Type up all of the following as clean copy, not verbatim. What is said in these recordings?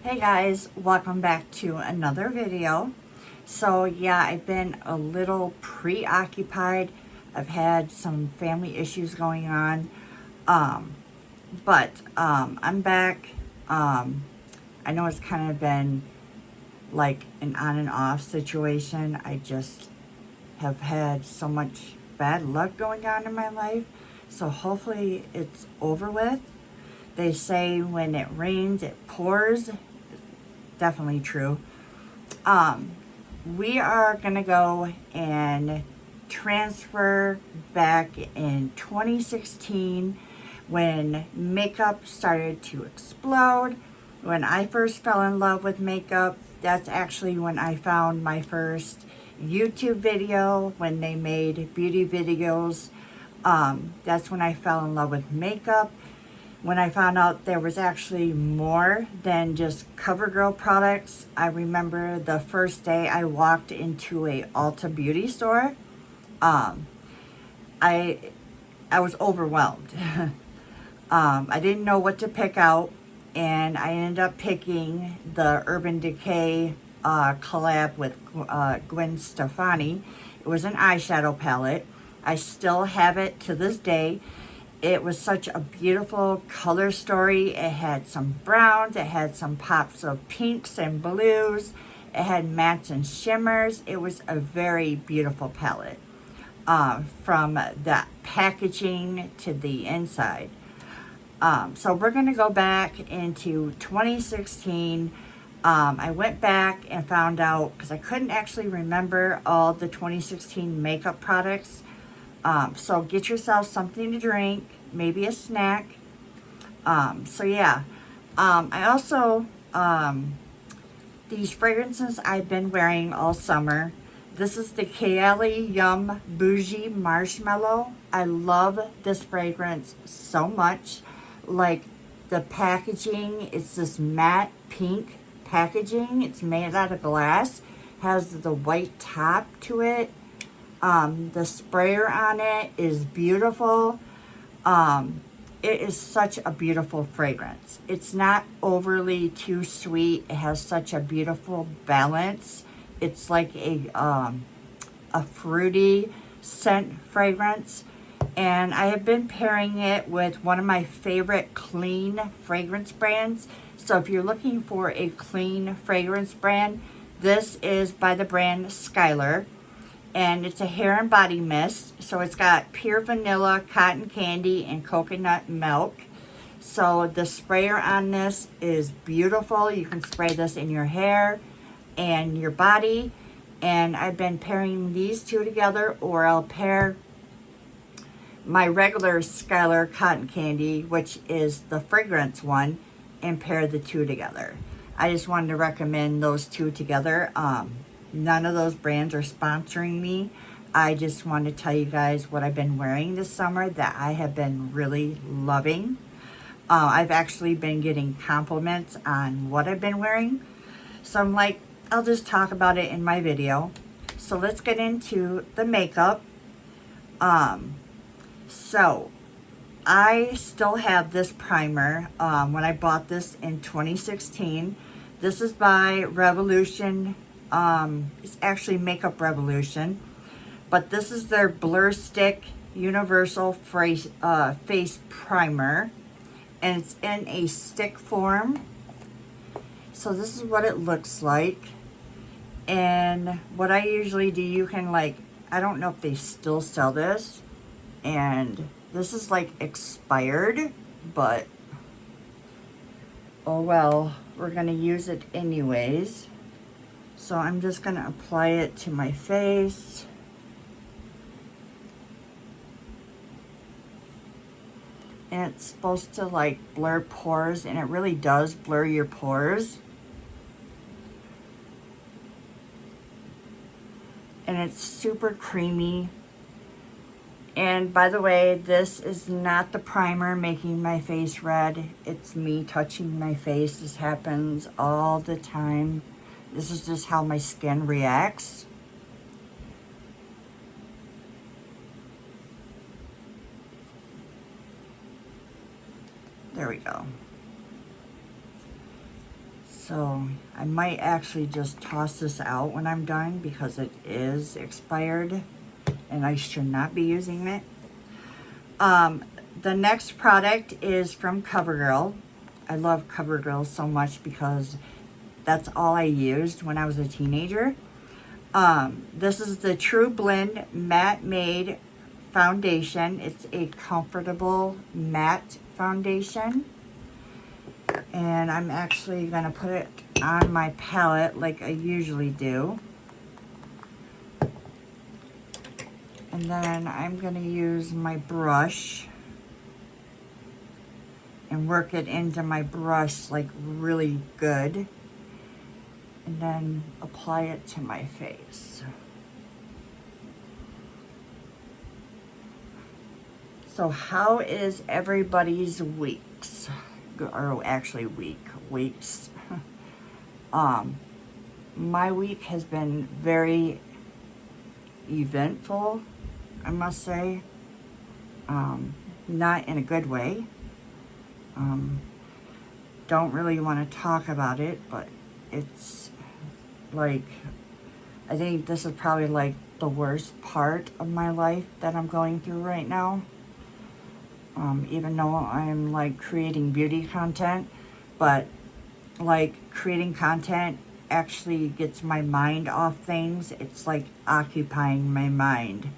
Hey guys, welcome back to another video. So yeah, I've been a little preoccupied. I've had some family issues going on. But I'm back. I know it's kind of been like an on and off situation. I just have had so much bad luck going on in my life. So hopefully it's over with. They say when it rains, it pours. Definitely true. We are gonna go and transfer back in 2016 when makeup started to explode. When I first fell in love with makeup, that's actually when I found my first YouTube video, when they made beauty videos. That's when I fell in love with makeup. When I found out there was actually more than just Covergirl products, I remember the first day I walked into a Ulta beauty store. I was overwhelmed. I didn't know what to pick out, and I ended up picking the Urban Decay collab with Gwen Stefani. It was an eyeshadow palette. I still have it to this day. It was such a beautiful color story. It had some browns, it had some pops of pinks and blues, it had mattes and shimmers. It was a very beautiful palette, from the packaging to the inside. So we're gonna go back into 2016. I went back and found out, because I couldn't actually remember all the 2016 makeup products. So get yourself something to drink, maybe a snack. So yeah, I also, these fragrances I've been wearing all summer. This is the Kayali Yum Bougie Marshmallow. I love this fragrance so much. Like the packaging, it's this matte pink packaging. It's made out of glass, has the white top to it. The sprayer on it is beautiful. It is such a beautiful fragrance. It's not overly too sweet. It has such a beautiful balance. It's like a fruity scent fragrance. And I have been pairing it with one of my favorite clean fragrance brands. So if you're looking for a clean fragrance brand, this is by the brand Skylar. And it's a hair and body mist. So it's got pure vanilla, cotton candy, and coconut milk. So the sprayer on this is beautiful. You can spray this in your hair and your body. And I've been pairing these two together, or I'll pair my regular Skylar cotton candy, which is the fragrance one, and pair the two together. I just wanted to recommend those two together. None of those brands are sponsoring me. I just want to tell you guys what I've been wearing this summer that I have been really loving. I've actually been getting compliments on what I've been wearing. So I'm like, I'll just talk about it in my video. So let's get into the makeup. So I still have this primer when I bought this in 2016. This is by Revolution. It's actually Makeup Revolution, but this is their Blur Stick Universal Face Primer, and it's in a stick form. So this is what it looks like. And what I usually do, you can I don't know if they still sell this, and this is like expired, but oh well, we're gonna use it anyways. So I'm just going to apply it to my face. And it's supposed to blur pores, and it really does blur your pores. And it's super creamy. And by the way, this is not the primer making my face red. It's me touching my face. This happens all the time. This is just how my skin reacts. There we go. So I might actually just toss this out when I'm done because it is expired and I should not be using it. The next product is from Covergirl. I love Covergirl so much because that's all I used when I was a teenager. This is the True Blend Matte Made Foundation. It's a comfortable matte foundation. And I'm actually going to put it on my palette like I usually do. And then I'm going to use my brush and work it into my brush like really good. And then apply it to my face. So how is everybody's weeks? Or actually weeks. My week has been very eventful, I must say. Not in a good way. Don't really want to talk about it, but it's like, I think this is probably like the worst part of my life that I'm going through right now. Even though I'm like creating beauty content, but like creating content actually gets my mind off things. It's like occupying my mind.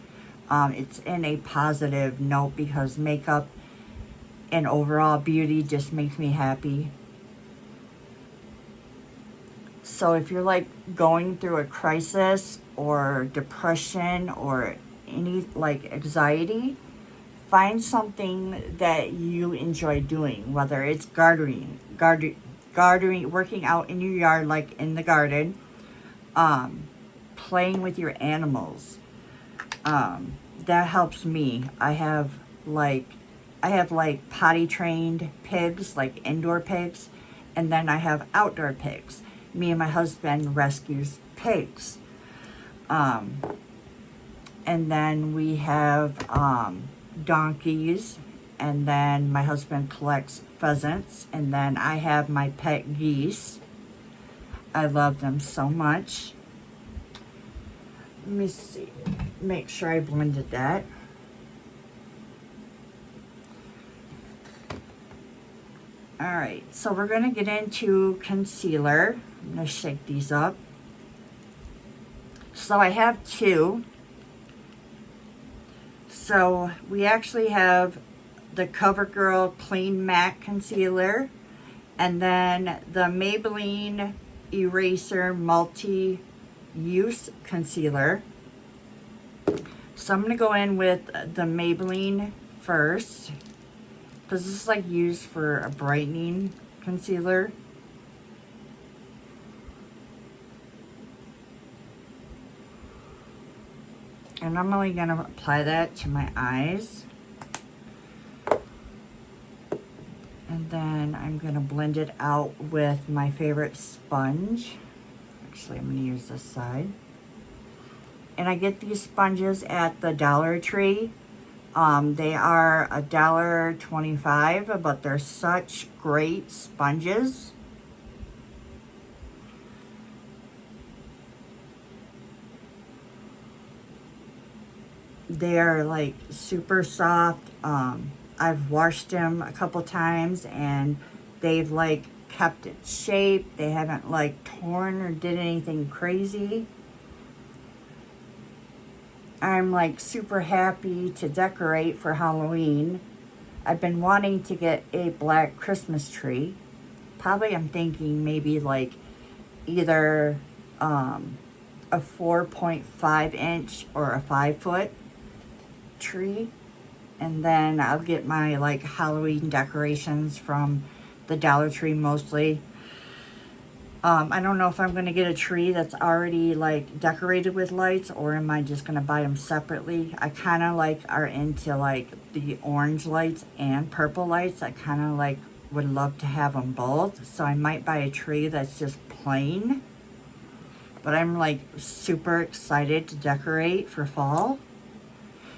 It's in a positive note because makeup and overall beauty just makes me happy. So if you're like going through a crisis or depression or any like anxiety, find something that you enjoy doing, whether it's gardening, working out in your yard, like in the garden, playing with your animals. That helps me. I have like potty trained pigs, like indoor pigs, and then I have outdoor pigs. Me and my husband rescues pigs. And then we have donkeys, and then my husband collects pheasants, and then I have my pet geese. I love them so much. Let me see, make sure I blended that. All right, so we're gonna get into concealer. I'm gonna shake these up. So I have two. So we actually have the Covergirl Clean Matte Concealer, and then the Maybelline Eraser Multi-Use Concealer. So I'm going to go in with the Maybelline first, because this is like used for a brightening concealer. And I'm only going to apply that to my eyes. And then I'm going to blend it out with my favorite sponge. Actually, I'm going to use this side. And I get these sponges at the Dollar Tree. They are $1.25, but they're such great sponges. They are like super soft. I've washed them a couple times and they've like kept its shape. They haven't like torn or did anything crazy. I'm like super happy to decorate for Halloween. I've been wanting to get a black Christmas tree. Probably I'm thinking maybe like either a 4.5 inch or a 5-foot tree. And then I'll get my like Halloween decorations from the Dollar Tree mostly. I don't know if I'm going to get a tree that's already like decorated with lights, or am I just going to buy them separately. I kind of like are into like the orange lights and purple lights. I kind of like would love to have them both. So I might buy a tree that's just plain. But I'm like super excited to decorate for fall.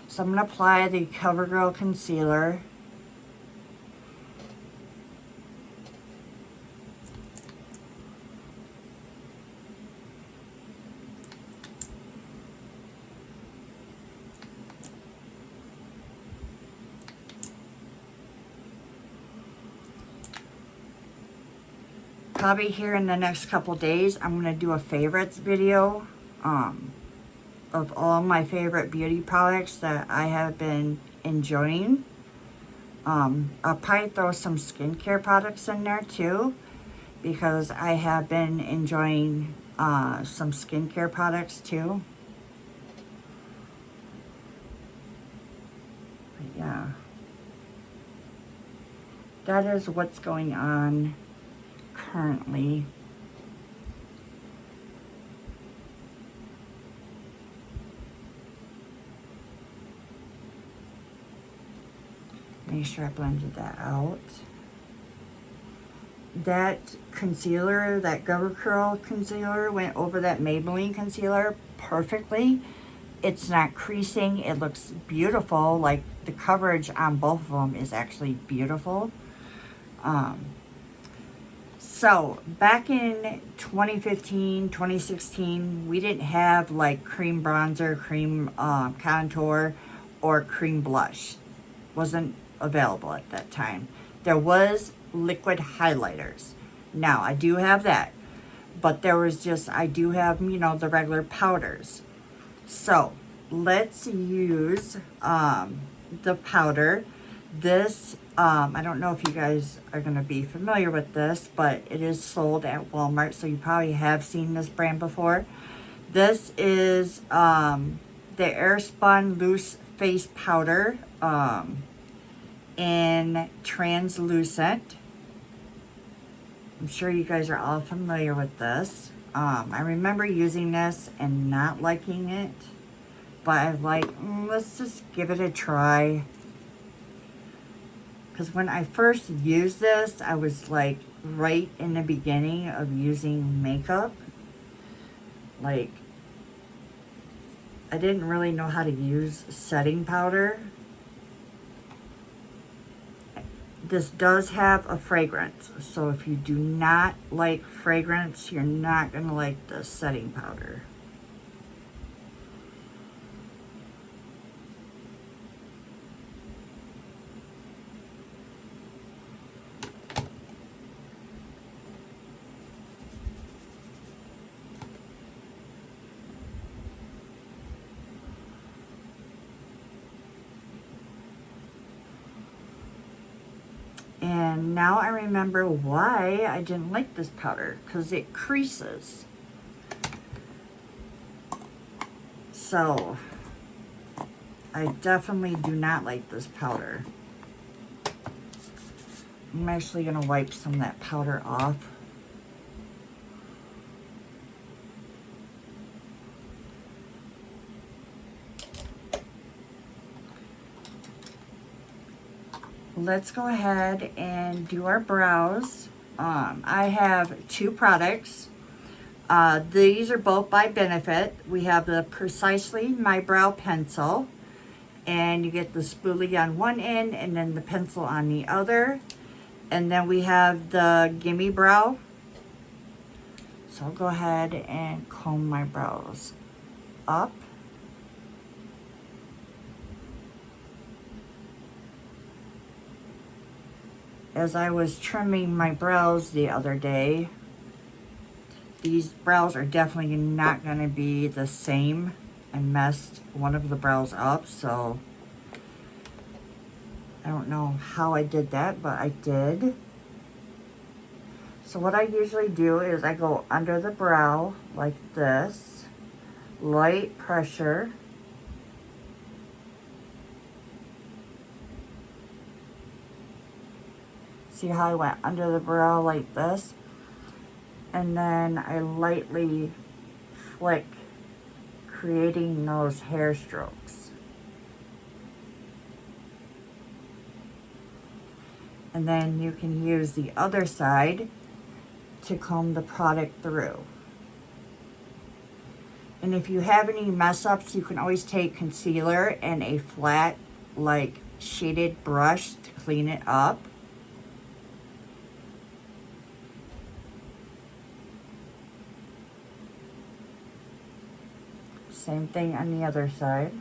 So I'm going to apply the Covergirl concealer. Probably here in the next couple days, I'm going to do a favorites video of all my favorite beauty products that I have been enjoying. I'll probably throw some skincare products in there too, because I have been enjoying some skincare products too. But yeah, that is what's going on currently. Make sure I blended that out. That concealer, that Covergirl concealer, went over that Maybelline concealer perfectly. It's not creasing. It looks beautiful. Like, the coverage on both of them is actually beautiful. So back in 2015, 2016, we didn't have like cream bronzer, cream contour, or cream blush. Wasn't available at that time. There was liquid highlighters. Now I do have that, but there was just, I do have, you know, the regular powders. So let's use the powder. This, I don't know if you guys are going to be familiar with this, but it is sold at Walmart, so you probably have seen this brand before. This is the Airspun Loose Face Powder in translucent. I'm sure you guys are all familiar with this. I remember using this and not liking it, but I was like, let's just give it a try. Because when I first used this, I was like right in the beginning of using makeup. Like, I didn't really know how to use setting powder. This does have a fragrance, so if you do not like fragrance, you're not going to like the setting powder. And now I remember why I didn't like this powder, because it creases. So I definitely do not like this powder. I'm actually going to wipe some of that powder off. Let's go ahead and do our brows. I have two products. These are both by Benefit. We have the Precisely My Brow Pencil, and you get the spoolie on one end and then the pencil on the other. And then we have the Gimme Brow. So I'll go ahead and comb my brows up. As I was trimming my brows the other day, these brows are definitely not going to be the same. I messed one of the brows up, so I don't know how I did that, but I did. So what I usually do is I go under the brow like this, light pressure. See how I went under the brow like this? And then I lightly flick, creating those hair strokes. And then you can use the other side to comb the product through. And if you have any mess ups, you can always take concealer and a flat, like, shaded brush to clean it up. Same thing on the other side.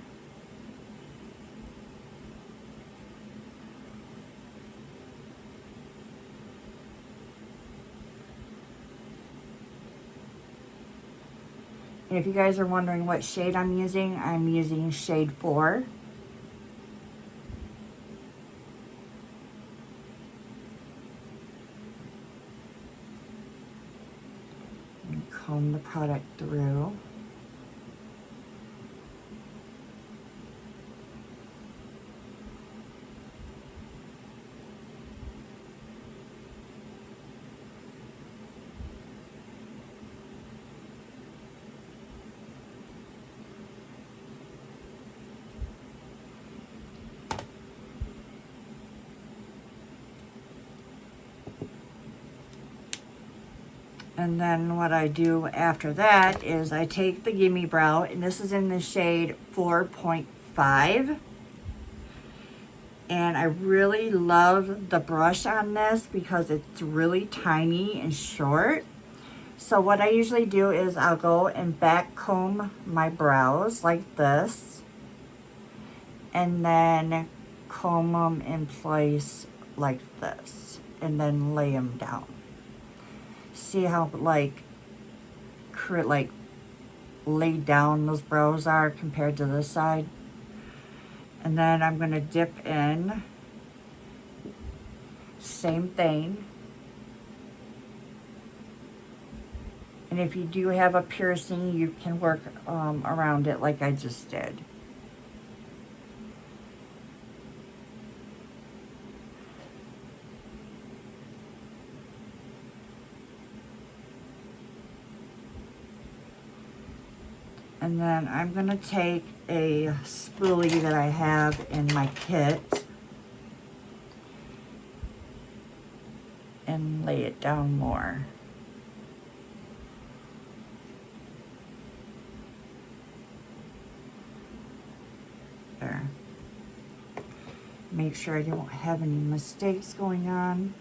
And if you guys are wondering what shade I'm using shade 4. And comb the product through. And then what I do after that is I take the Gimme Brow, and this is in the shade 4.5. And I really love the brush on this because it's really tiny and short. So what I usually do is I'll go and back comb my brows like this. And then comb them in place like this. And then lay them down. See how like laid down those brows are compared to this side. And then I'm going to dip in, same thing. And if you do have a piercing, you can work around it like I just did. And then I'm going to take a spoolie that I have in my kit and lay it down more. There. Make sure I don't have any mistakes going on.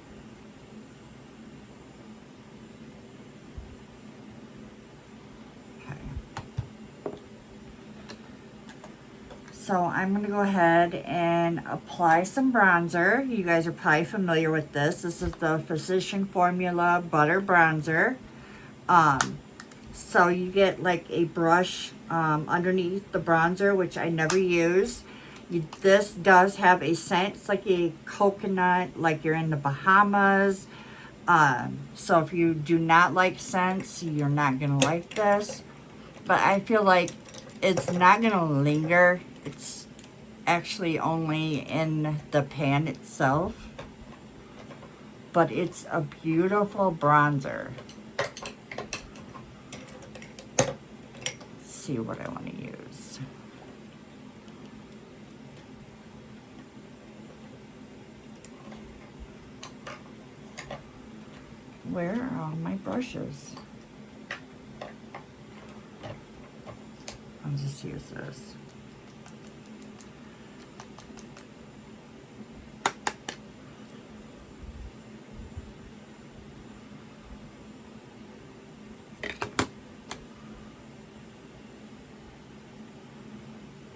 So I'm going to go ahead and apply some bronzer. You guys are probably familiar with this. This is the Physician Formula Butter Bronzer. So you get like a brush underneath the bronzer, which I never use. This does have a scent. It's like a coconut, like you're in the Bahamas. So if you do not like scents, you're not going to like this. But I feel like it's not going to linger. It's actually only in the pan itself. But it's a beautiful bronzer. Let's see what I want to use. Where are all my brushes? I'll just use this.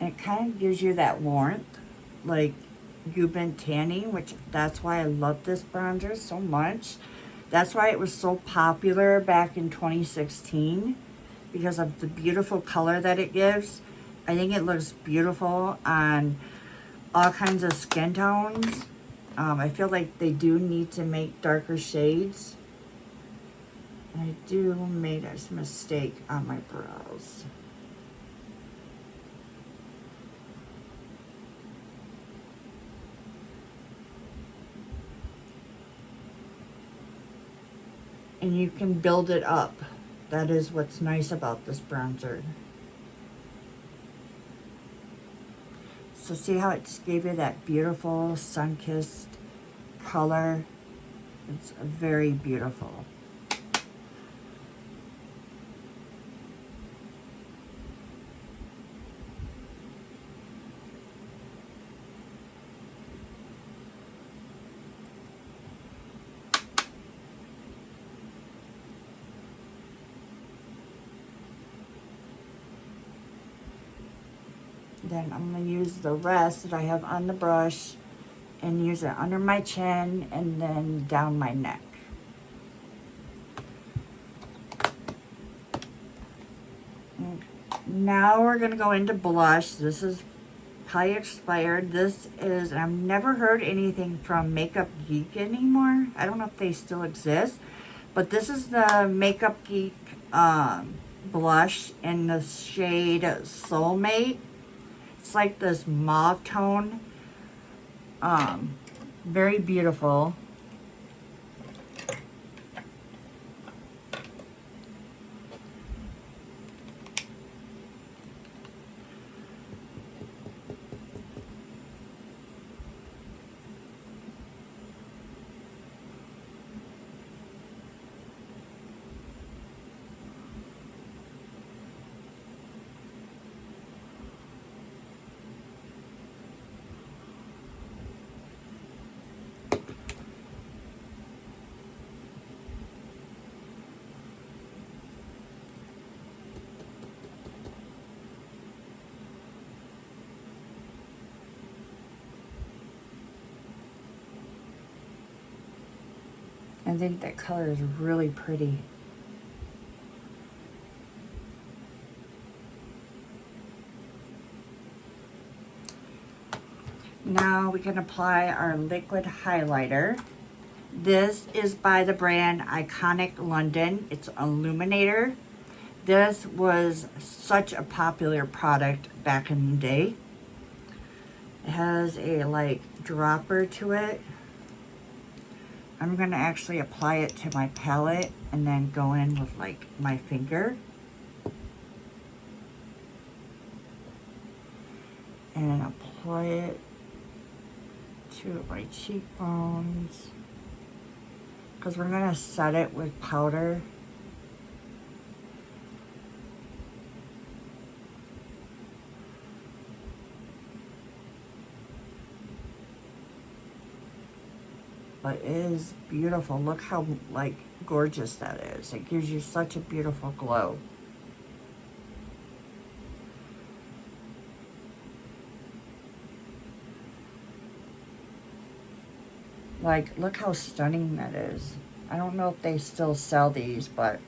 It kind of gives you that warmth, like you've been tanning, which that's why I love this bronzer so much. That's why it was so popular back in 2016, because of the beautiful color that it gives. I think it looks beautiful on all kinds of skin tones. I feel like they do need to make darker shades. And I do made a mistake on my brows. And you can build it up. That is what's nice about this bronzer. So see how it just gave you that beautiful sun-kissed color? It's very beautiful. Then I'm going to use the rest that I have on the brush and use it under my chin and then down my neck. Now we're going to go into blush. This is probably expired. This is, I've never heard anything from Makeup Geek anymore. I don't know if they still exist. But this is the Makeup Geek blush in the shade Soulmate. It's like this mauve tone. Very beautiful. I think that color is really pretty. Now we can apply our liquid highlighter. This is by the brand Iconic London. It's Illuminator. This was such a popular product back in the day. It has a like dropper to it. I'm going to actually apply it to my palette and then go in with like my finger. And apply it to my cheekbones. Because we're going to set it with powder. But it is beautiful. Look how like gorgeous that is. It gives you such a beautiful glow. Like, look how stunning that is. I don't know if they still sell these, but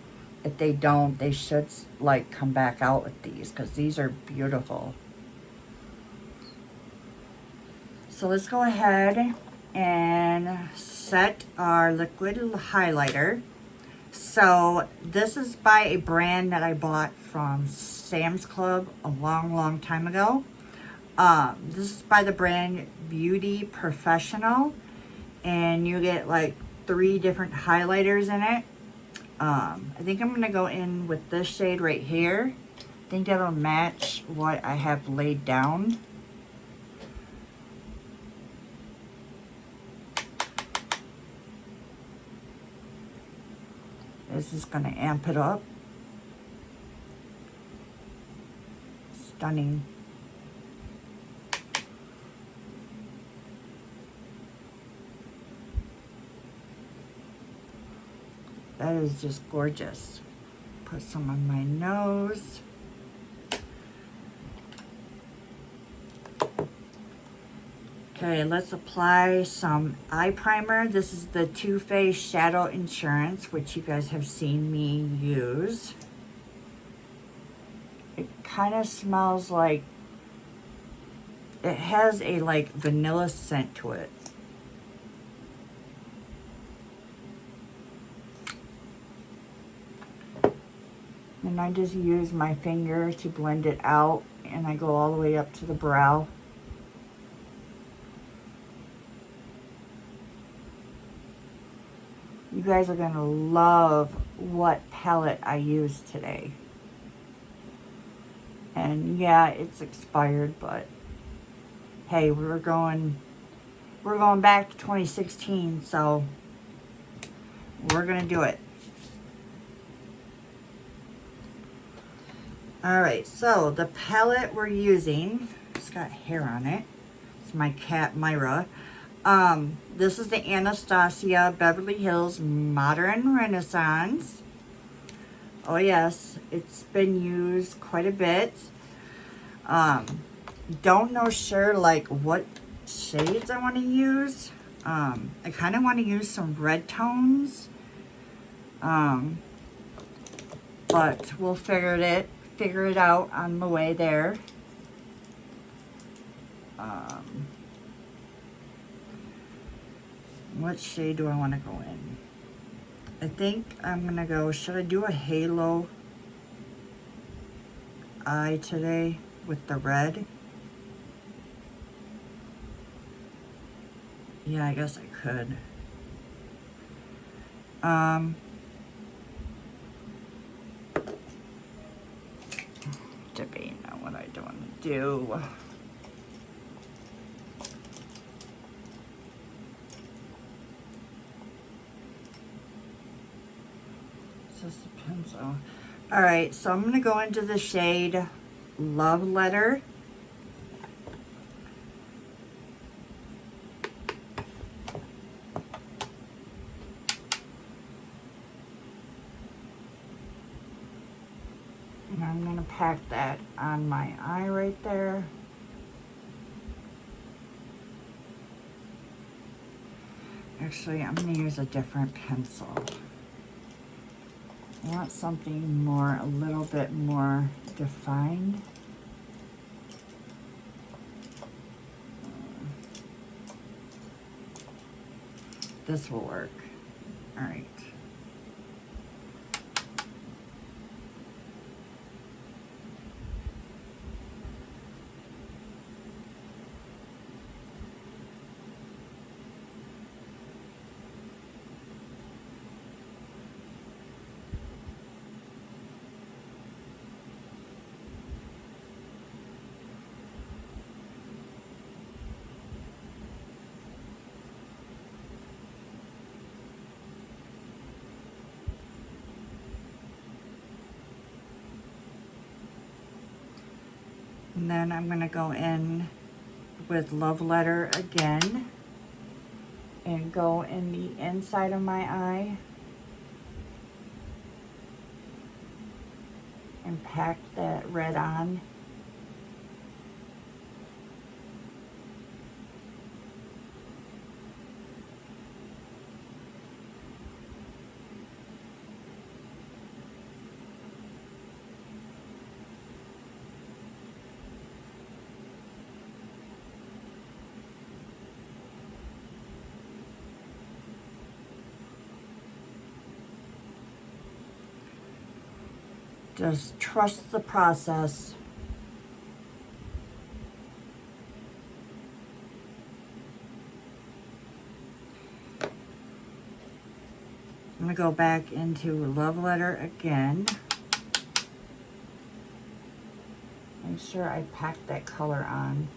if they don't, they should like come back out with these because these are beautiful. So let's go ahead and set our liquid highlighter. So this is by a brand that I bought from Sam's Club a long time ago. This is by the brand Beauty Professional, and you get like 3 different highlighters in it. I think I'm gonna go in with this shade right here. I think that'll match what I have laid down. This is going to amp it up. Stunning. That is just gorgeous. Put some on my nose. Okay, let's apply some eye primer. This is the Too Faced Shadow Insurance, which you guys have seen me use. It kind of smells like, it has a like vanilla scent to it. And I just use my finger to blend it out, and I go all the way up to the brow. You guys are going to love what palette I used today. And yeah, it's expired, but hey, we're going back to 2016, so we're going to do it. Alright, so the palette we're using, it's got hair on it. It's my cat, Myra. This is the Anastasia Beverly Hills Modern Renaissance. Oh yes, it's been used quite a bit. Don't know sure like what shades I want to use. I kind of want to use some red tones. But we'll figure figure it out on the way there. What shade do I want to go in? I think I'm going to go, should I do a halo eye today with the red? Yeah, I guess I could. Debating on what I don't want to do. Is this a pencil? All right, so I'm going to go into the shade Love Letter. And I'm going to pack that on my eye right there. Actually, I'm going to use a different pencil. I want something more, a little bit more defined. This will work. All right. And then I'm going to go in with Love Letter again and go in the inside of my eye and pack that red on. Just trust the process. I'm going to go back into Love Letter again. Make sure I pack that color on.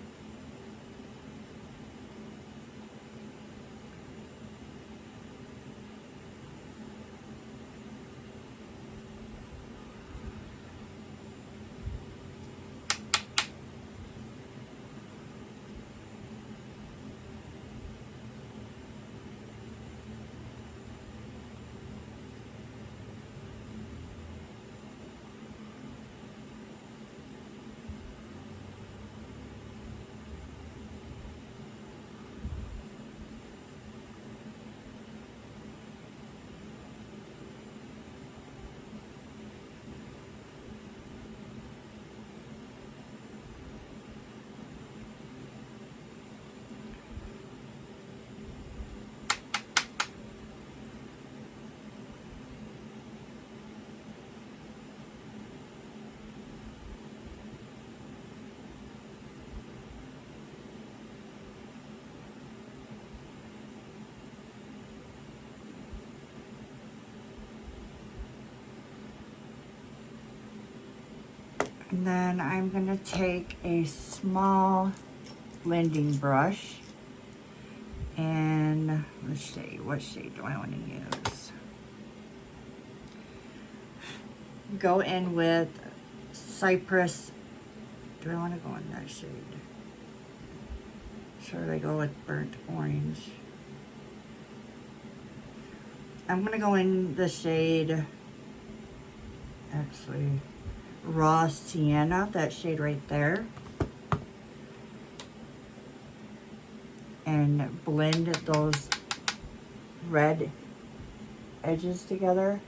And then I'm going to take a small blending brush and let's see, what shade do I want to use? Go in with Cypress. Do I want to go in that shade? Should I go with burnt orange? I'm going to go in the shade, actually, Raw Sienna, that shade right there. And blend those red edges together.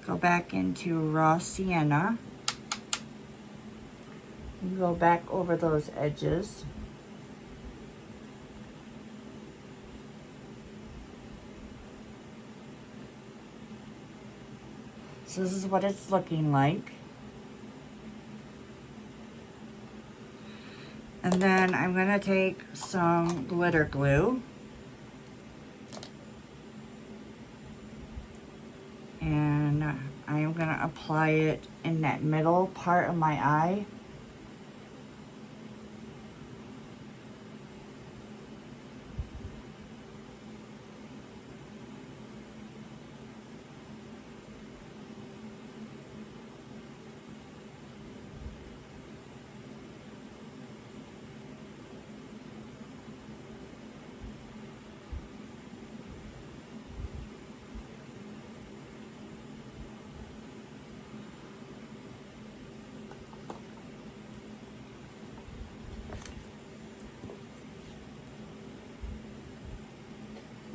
Go back into raw sienna. And go back over those edges. So this is what it's looking like. And then I'm going to take some glitter glue. And I am going to apply it in that middle part of my eye.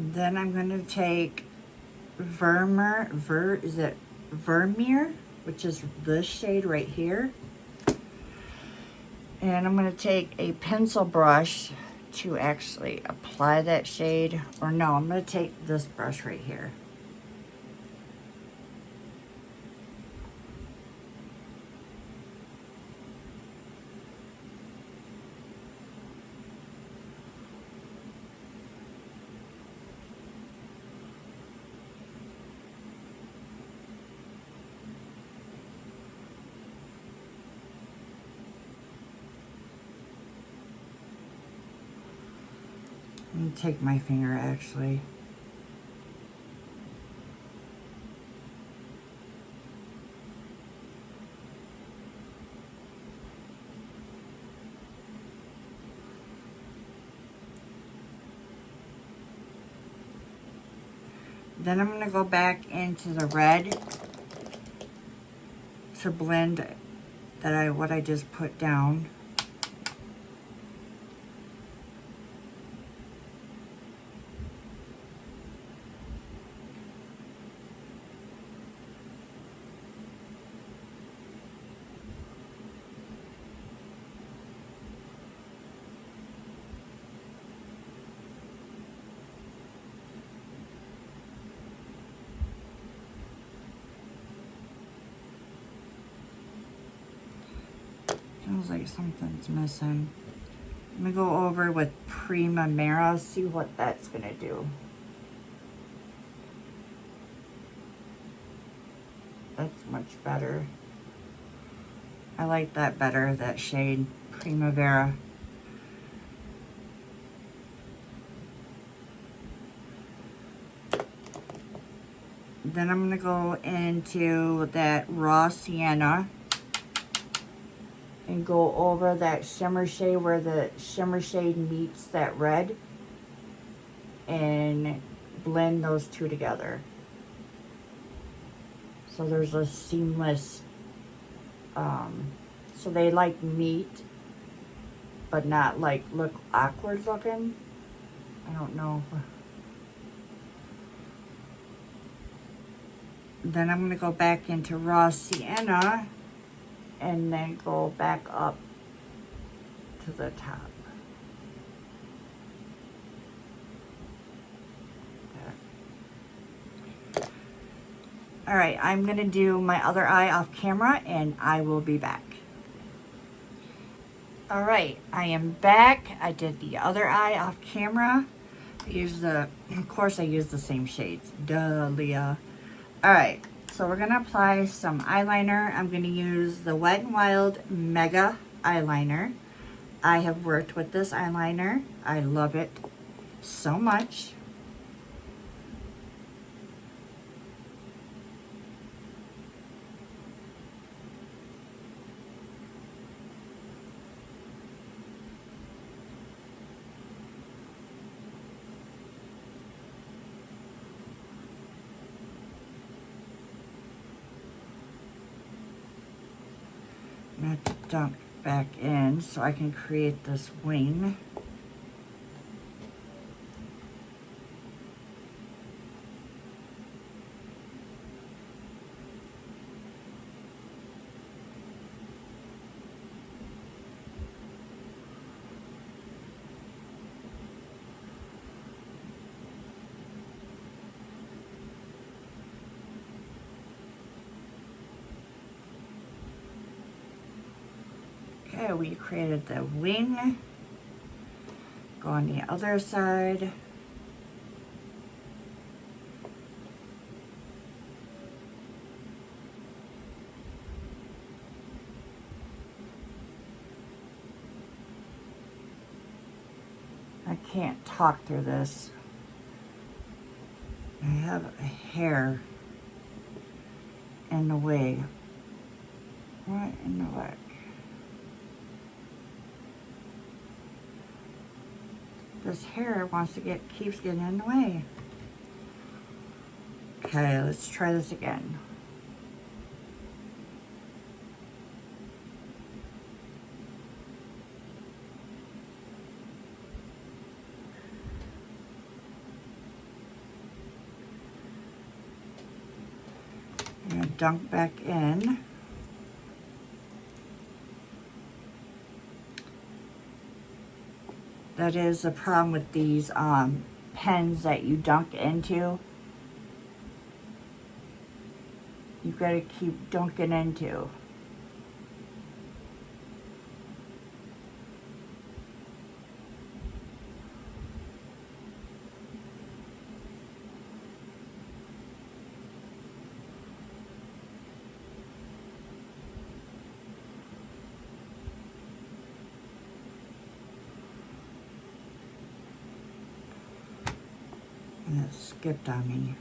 Then I'm going to take Vermeer, which is this shade right here. And I'm going to take a pencil brush to actually apply that shade. Or no, I'm going to take this brush right here. Let me take my finger actually. Then I'm going to go back into the red to blend what I just put down. Feels like something's missing. I'm gonna go over with Primavera, see what that's gonna do. That's much better. I like that better, that shade, Primavera. Then I'm gonna go into that raw sienna and go over that shimmer shade where the shimmer shade meets that red and blend those two together. So there's a seamless, so they like meet, but not like look awkward looking. I don't know. Then I'm gonna go back into raw sienna and then go back up to the top. There. All right, I'm gonna do my other eye off camera and I will be back. All right, I am back. I did the other eye off camera. Of course I use the same shades. Duh, Leah. All right. So we're going to apply some eyeliner. I'm going to use the Wet n Wild Mega Eyeliner. I have worked with this eyeliner. I love it so much. I'm going to dunk back in so I can create this wing. Okay, we created the wing. Go on the other side. I can't talk through this. I have a hair in the way. What in the heck? This hair keeps getting in the way. Okay, let's try this again. I'm gonna dunk back in. That is the problem with these pens that you dunk into. You gotta keep dunking into. And it skipped on me.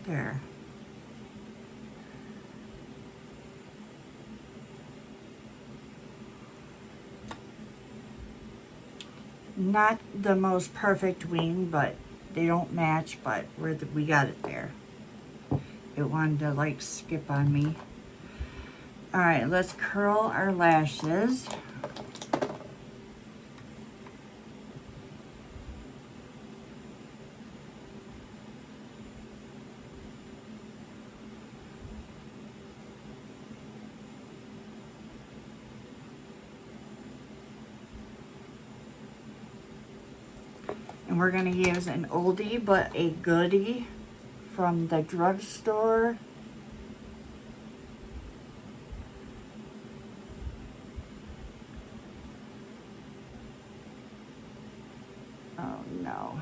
There. Not the most perfect wing, but they don't match, but we got it there. It wanted to like skip on me. All right, let's curl our lashes. And we're gonna use an oldie but a goodie from the drugstore. Oh no.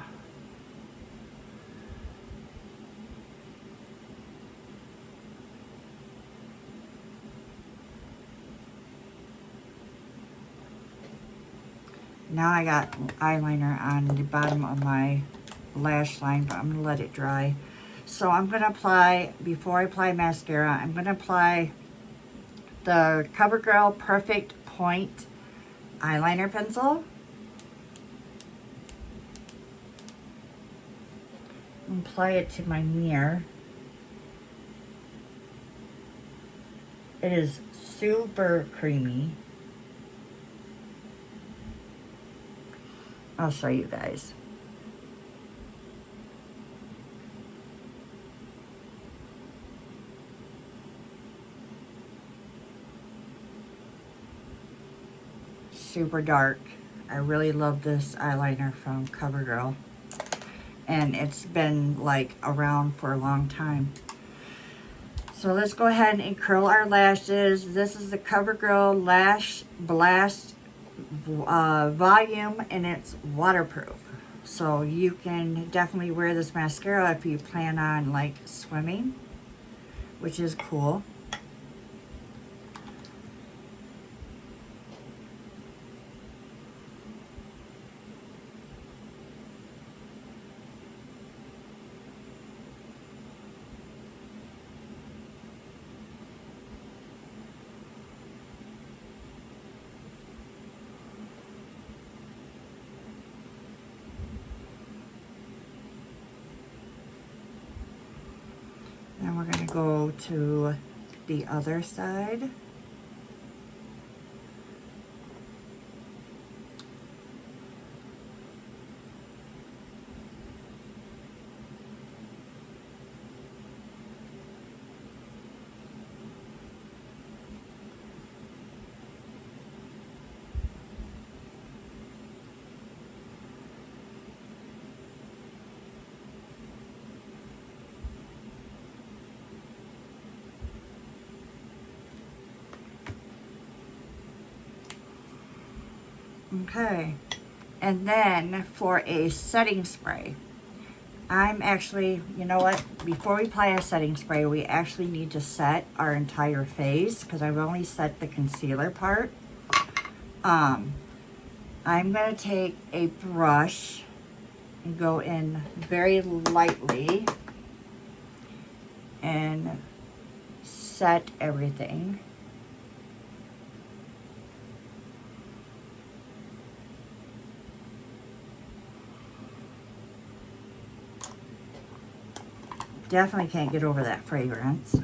Now I got eyeliner on the bottom of my lash line, but I'm gonna let it dry. So I'm gonna apply, before I apply mascara, I'm gonna apply the Covergirl Perfect Point eyeliner pencil. Apply it to my mirror. It is super creamy. I'll show you guys. Super dark. I really love this eyeliner from Covergirl. And it's been like around for a long time. So let's go ahead and curl our lashes. This is the Covergirl Lash Blast volume, and it's waterproof. So you can definitely wear this mascara if you plan on like swimming, which is cool. Then we're going to go to the other side. Okay. And then for a setting spray, I'm actually, you know what? Before we apply a setting spray, we actually need to set our entire face because I've only set the concealer part. I'm going to take a brush and go in very lightly and set everything. Definitely can't get over that fragrance.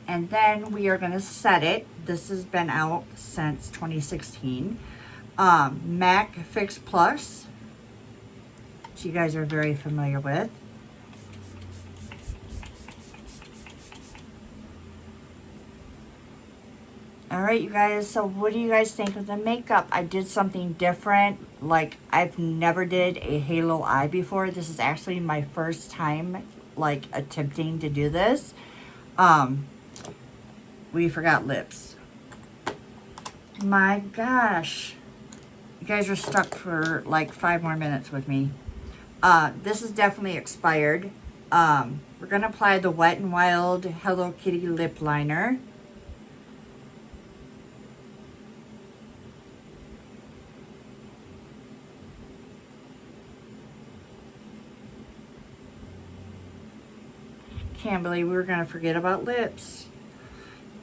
And then we are going to set it. This has been out since 2016. MAC Fix Plus, which you guys are very familiar with. All right, you guys, so what do you guys think of the makeup? I did something different. Like, I've never did a halo eye before. This is actually my first time, like, attempting to do this. We forgot lips. My gosh. You guys are stuck for, like, 5 more minutes with me. This is definitely expired. We're going to apply the Wet n Wild Hello Kitty lip liner. Can't believe we were going to forget about lips.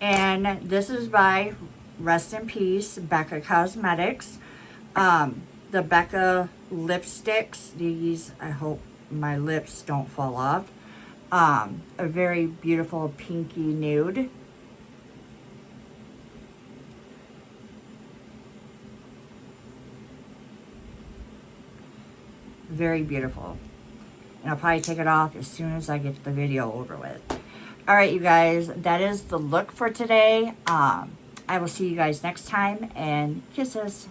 And this is by, rest in peace, Becca Cosmetics. The Becca lipsticks, these, I hope my lips don't fall off. A very beautiful pinky nude. Very beautiful. And I'll probably take it off as soon as I get the video over with. All right, you guys, that is the look for today. I will see you guys next time, and kisses.